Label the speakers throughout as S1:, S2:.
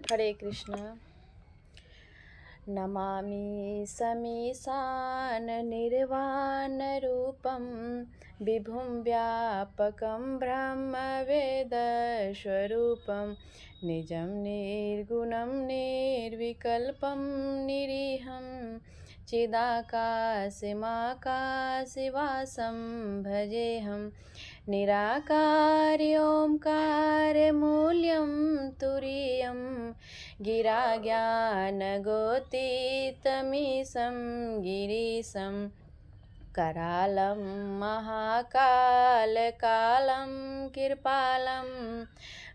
S1: हरे कृष्ण। नमामि समीशान निर्वाणरूपं विभुं व्यापकं ब्रह्मवेदस्वरूपं निजं निर्गुणं निर्विकल्पं निरीहं चिदाकाशमाकाशवासं भजेऽहं निराकार्य ओंकारमूल्यं तुरीयं गिराज्ञानगोतीतमीशं गिरीशं करालं महाकालकालं कृपालं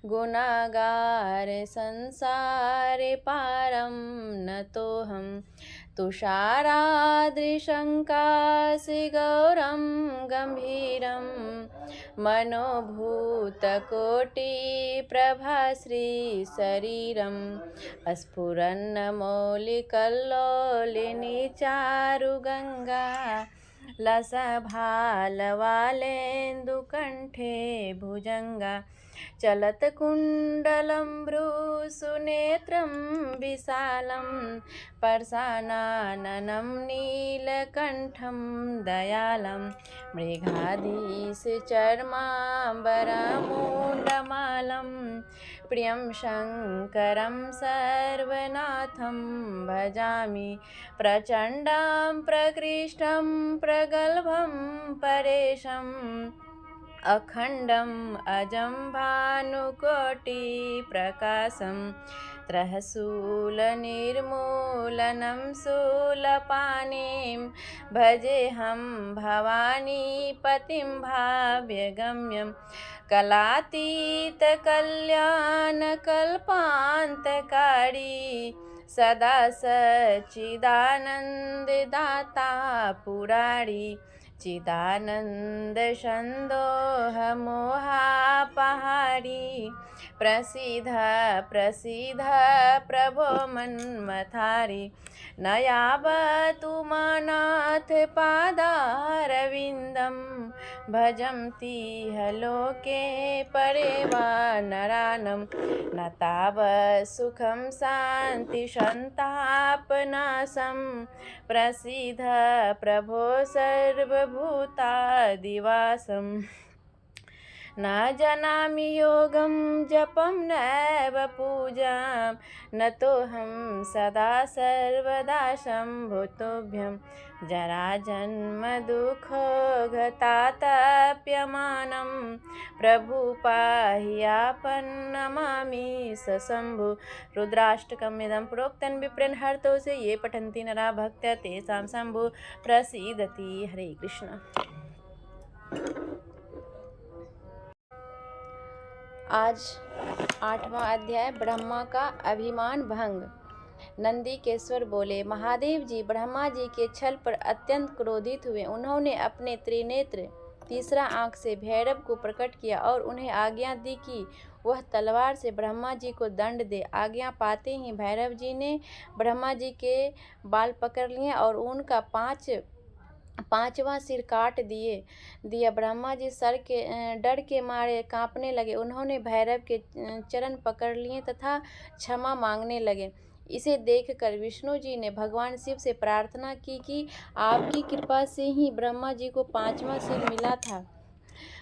S1: गुणागार संसारे पारं नतोऽहं तुषाराद्रिशङ्काशिगौरं गम्भीरं मनोभूतकोटिप्रभाश्रीशरीरं स्फुरन्नमौलिकल्लोलिनी चारुगङ्गा लसभालवालेन्दुकण्ठे भुजङ्गा चलत्कुण्डलं भ्रूसुनेत्रं विशालं परशानाननं नीलकण्ठं दयालं मृगाधीशचर्माम्बरमूण्डमालं प्रियं शङ्करं सर्वनाथं भजामि प्रचण्डां प्रकृष्टं प्रगल्भं परेशम् अखण्डम् अजं भानुकोटिप्रकाशं त्रयशूलनिर्मूलनं शूलपाणिं भजेऽहं भवानीपतिं भाव्यगम्यं कलातीतकल्याणकल्पान्तकारी सदा सच्चिदानन्ददाता पुरारी चिदानन्दसन्दोहमोहापहारी प्रसीद प्रसीद प्रभो मन्मथारी न यावतु मानाथ पादारविन्दं भजन्ति लोके परे वा नरानं न तावत् सुखं शान्ति सन्तापनाशं प्रसीद प्रभो सर्वभूतादिवासम् न जानामि योगं जपं नैव पूजां नतोऽहं सदा सर्वदा शम्भुतुभ्यं जराजन्मदुःखोगतातप्यमानं प्रभु पाहि आपन्नमामि सशम्भु रुद्राष्टकमिदं प्रोक्तं विप्रेण हरतो से ये पठन्ति नरा भक्त्या तेषां शम्भु प्रसीदति। हरे कृष्ण। आज 8वां अध्याय ब्रह्मा का अभिमान भंग। नंदीकेश्वर बोले, महादेव जी ब्रह्मा जी के छल पर अत्यंत क्रोधित हुए। उन्होंने अपने त्रिनेत्र तीसरा आंख से भैरव को प्रकट किया और उन्हें आज्ञा दी कि वह तलवार से ब्रह्मा जी को दंड दे। आज्ञा पाते ही भैरव जी ने ब्रह्मा जी के बाल पकड़ लिए और उनका पांचवा सिर काट दिया। ब्रह्मा जी डर के मारे कांपने लगे। उन्होंने भैरव के चरण पकड़ लिए तथा क्षमा मांगने लगे। इसे देखकर विष्णु जी ने भगवान शिव से प्रार्थना की कि आपकी कृपा से ही ब्रह्मा जी को पांचवा सिर मिला था,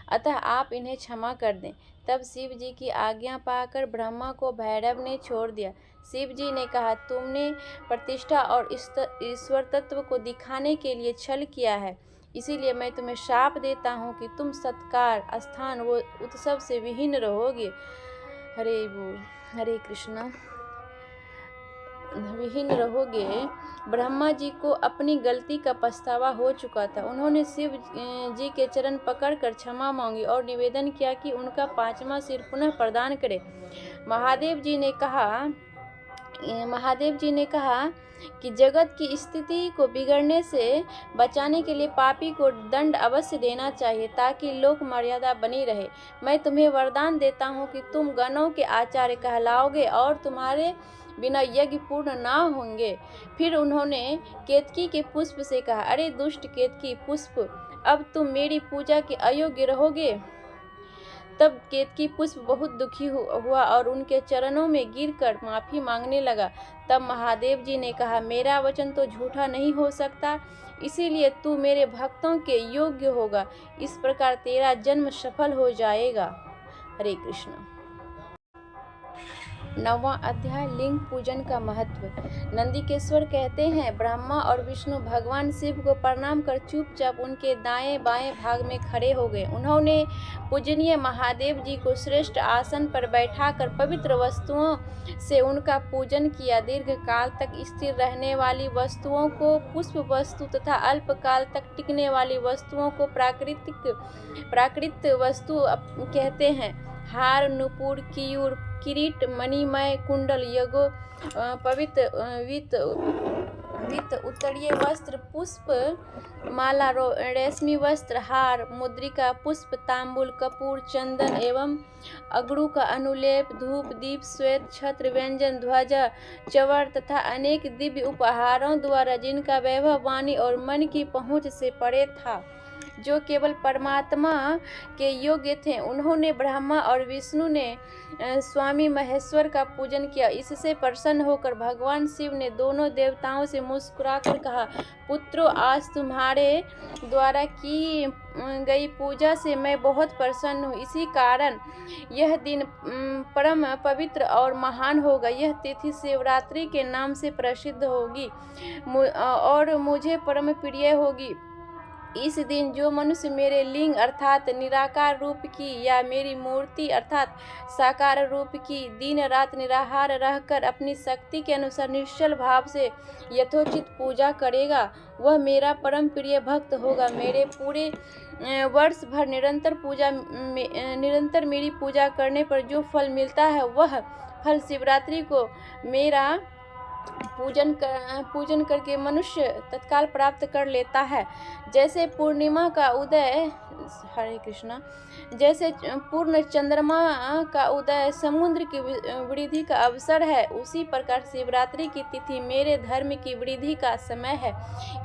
S1: अतः आप इन्हें क्षमा कर दें। तब शिव जी की आज्ञा पाकर ब्रह्मा को भैरव ने छोड़ दिया। शिव जी ने कहा, तुमने प्रतिष्ठा और ईश्वर तत्व को दिखाने के लिए छल किया है, इसीलिए मैं तुम्हें शाप देता हूँ कि तुम सत्कार, स्थान व उत्सव से विहीन रहोगे। हरे बोल। हरे कृष्ण। विहीन रहोगे। ब्रह्मा जी को अपनी गलती का पछतावा हो चुका था। उन्होंने शिव जी के चरण पकड़कर क्षमा मांगी और निवेदन किया कि उनका पांचवा सिर पुनः प्रदान करें। महादेव जी ने कहा कि जगत की स्थिति को बिगड़ने से बचाने के लिए पापी को दंड अवश्य देना चाहिए ताकि लोक मर्यादा बनी रहे। मैं तुम्हें वरदान देता हूँ कि तुम गणों के आचार्य कहलाओगे और तुम्हारे बिना यज्ञ पूर्ण ना होंगे। फिर उन्होंने केतकी के पुष्प से कहा, अरे दुष्ट केतकी पुष्प, अब तुम मेरी पूजा के अयोग्य रहोगे। तब केतकी पुष्प बहुत दुखी हुआ और उनके चरणों में गिरकर माफ़ी मांगने लगा। तब महादेव जी ने कहा, मेरा वचन तो झूठा नहीं हो सकता, इसीलिए तू मेरे भक्तों के योग्य होगा। इस प्रकार तेरा जन्म सफल हो जाएगा। हरे कृष्ण। 9वां अध्याय लिंग पूजन का महत्व। नंदीकेश्वर कहते हैं, ब्रह्मा और विष्णु भगवान शिव को प्रणाम कर चुपचाप उनके दाएं बाएं भाग में खड़े हो गए। उन्होंने पूजनीय महादेव जी को श्रेष्ठ आसन पर बैठाकर पवित्र वस्तुओं से उनका पूजन किया। दीर्घ काल तक स्थिर रहने वाली वस्तुओं को पुष्प वस्तु तथा अल्प काल तक टिकने वाली वस्तुओं को प्राकृत वस्तु कहते हैं। हार, नुपुर, कियूर, किरीट, मणिमय कुंडल, यगो, पवित्र वित्त, उत्तरीय वस्त्र, पुष्प माला, रेशमी वस्त्र, हार, मुद्रिका, पुष्प, तांबूल, कपूर, चंदन एवं अगरू का अनुलेप, धूप, दीप, श्वेत छत्र, व्यंजन, ध्वजा, चवर तथा अनेक दिव्य उपहारों द्वारा जिनका वैभव वाणी और मन की पहुँच से परे था, जो केवल परमात्मा के योग्य थे, उन्होंने ब्रह्मा और विष्णु ने स्वामी महेश्वर का पूजन किया। इससे प्रसन्न होकर भगवान शिव ने दोनों देवताओं से मुस्कुराकर कहा, पुत्रों, आज तुम्हारे द्वारा की गई पूजा से मैं बहुत प्रसन्न हूँ। इसी कारण यह दिन परम पवित्र और महान होगा। यह तिथि शिवरात्रि के नाम से प्रसिद्ध होगी और मुझे परम प्रिय होगी। इस दिन जो मनुष्य मेरे लिंग अर्थात निराकार रूप की या मेरी मूर्ति अर्थात साकार रूप की दिन रात निराहार रहकर अपनी शक्ति के अनुसार निश्चल भाव से यथोचित पूजा करेगा, वह मेरा परम प्रिय भक्त होगा। मेरे पूरे वर्ष भर निरंतर मेरी पूजा करने पर जो फल मिलता है, वह फल शिवरात्रि को मेरा पूजन करके मनुष्य तत्काल प्राप्त कर लेता है। जैसे पूर्णिमा का उदय, हरे कृष्णा, जैसे पूर्ण चंद्रमा का उदय समुद्र की वृद्धि का अवसर है, उसी प्रकार शिवरात्रि की तिथि मेरे धर्म की वृद्धि का समय है।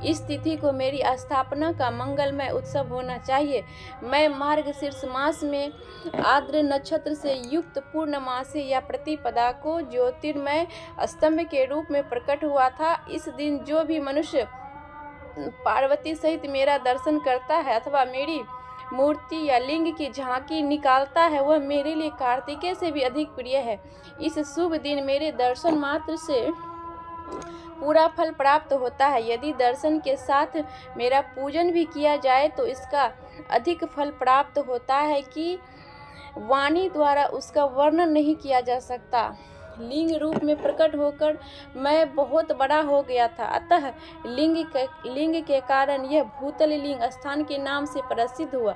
S1: इस तिथि को मेरी स्थापना का मंगलमय उत्सव होना चाहिए। मैं मार्गशीर्ष मास में आर्द्र नक्षत्र से युक्त पूर्णमासी या प्रतिपदा को ज्योतिर्मय स्तंभ के रूप में प्रकट हुआ था। इस दिन जो भी मनुष्य पार्वती सहित मेरा दर्शन करता है अथवा मेरी मूर्ति या लिंग की झांकी निकालता है, वह मेरे लिए कार्तिकेय से भी अधिक प्रिय है। इस शुभ दिन मेरे दर्शन मात्र से पूरा फल प्राप्त होता है। यदि दर्शन के साथ मेरा पूजन भी किया जाए तो इसका अधिक फल प्राप्त होता है कि वाणी द्वारा उसका वर्णन नहीं किया जा सकता। लिंग रूप में प्रकट होकर मैं बहुत बड़ा हो गया था, अतः लिंग के कारण यह भूतल लिंग स्थान के नाम से प्रसिद्ध हुआ।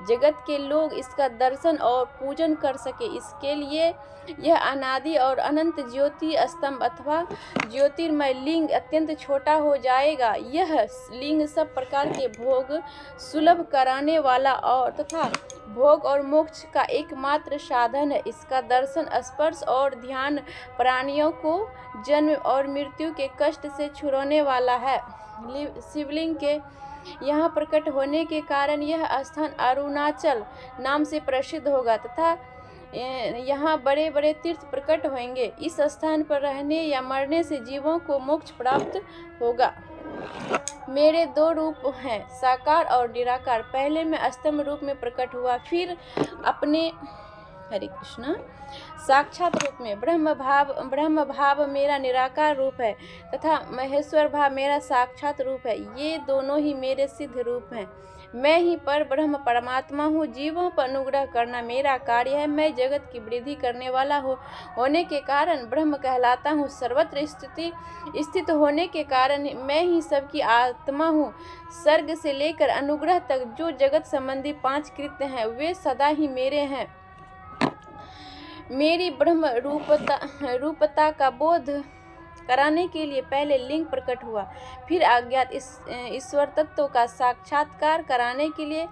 S1: जगत के लोग इसका दर्शन और पूजन कर सके, इसके लिए यह अनादि और अनंत ज्योति स्तंभ अथवा ज्योतिर्मय लिंग अत्यंत छोटा हो जाएगा। यह लिंग सब प्रकार के भोग सुलभ कराने वाला और तथा भोग और मोक्ष का एकमात्र साधन है। इसका दर्शन, स्पर्श और ध्यान प्राणियों को जन्म और मृत्यु के कष्ट से छुड़ाने वाला है। शिवलिंग के यहाँ प्रकट होने के कारण यह स्थान अरुणाचल नाम से प्रसिद्ध होगा तथा यहाँ बड़े बड़े तीर्थ प्रकट होंगे। इस स्थान पर रहने या मरने से जीवों को मोक्ष प्राप्त होगा। मेरे दो रूप हैं, साकार और निराकार। पहले मैं स्तंभ रूप में प्रकट हुआ, फिर अपने हरे कृष्णा साक्षात रूप में ब्रह्म भाव मेरा निराकार रूप है तथा महेश्वर भाव मेरा साक्षात रूप है। ये दोनों ही मेरे सिद्ध रूप हैं। मैं ही पर ब्रह्म परमात्मा हूँ। जीवों पर अनुग्रह करना मेरा कार्य है। मैं जगत की वृद्धि करने वाला होने के कारण ब्रह्म कहलाता हूँ। सर्वत्र स्थित होने के कारण मैं ही सबकी आत्मा हूँ। सर्ग से लेकर अनुग्रह तक जो जगत संबंधी 5 कृत्य हैं, वे सदा ही मेरे हैं। मेरी ब्रह्म रूपता का बोध कराने के लिए पहले लिंग प्रकट हुआ, फिर अज्ञात ईश्वर तत्व का साक्षात्कार कराने के लिए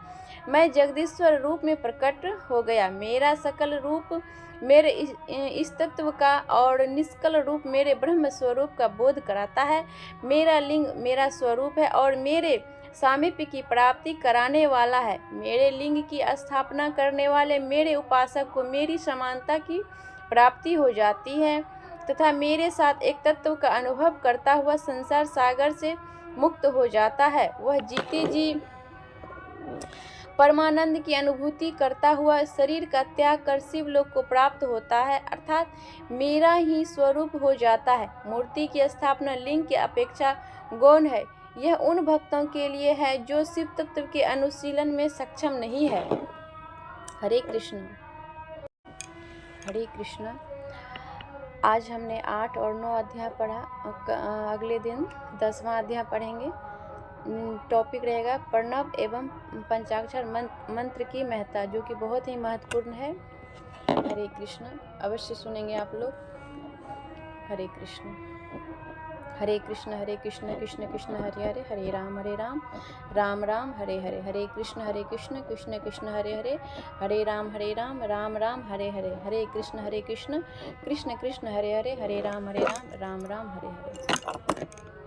S1: मैं जगदीश्वर रूप में प्रकट हो गया। मेरा सकल रूप मेरे इस तत्व का और निष्कल रूप मेरे ब्रह्म स्वरूप का बोध कराता है। मेरा लिंग मेरा स्वरूप है और मेरे सामीप्य की प्राप्ति कराने वाला है। मेरे लिंग की स्थापना करने वाले मेरे उपासक को मेरी समानता की प्राप्ति हो जाती है तथा मेरे साथ एक तत्व का अनुभव करता हुआ संसार सागर से मुक्त हो जाता है। वह जीते जी परमानंद की अनुभूति करता हुआ शरीर का त्याग कर शिवलोक को प्राप्त होता है, अर्थात मेरा ही स्वरूप हो जाता है। मूर्ति की स्थापना लिंग की अपेक्षा गौण है। यह उन भक्तों के लिए है जो शिव तत्व के अनुशीलन में सक्षम नहीं है। हरे कृष्ण। हरे कृष्ण। आज हमने 8 और 9 अध्याय पढ़ा। अगले दिन 10वां अध्याय पढ़ेंगे। टॉपिक रहेगा प्रणव एवं पंचाक्षर मंत्र की महत्ता, जो कि बहुत ही महत्वपूर्ण है। हरे कृष्ण। अवश्य सुनेंगे आप लोग। हरे कृष्ण। हरे कृष्ण कृष्ण कृष्ण हरे हरे, हरे राम राम राम हरे हरे। हरे कृष्ण कृष्ण कृष्ण हरे हरे, हरे राम राम राम हरे हरे। हरे कृष्ण कृष्ण कृष्ण हरे हरे, हरे राम राम राम हरे हरे।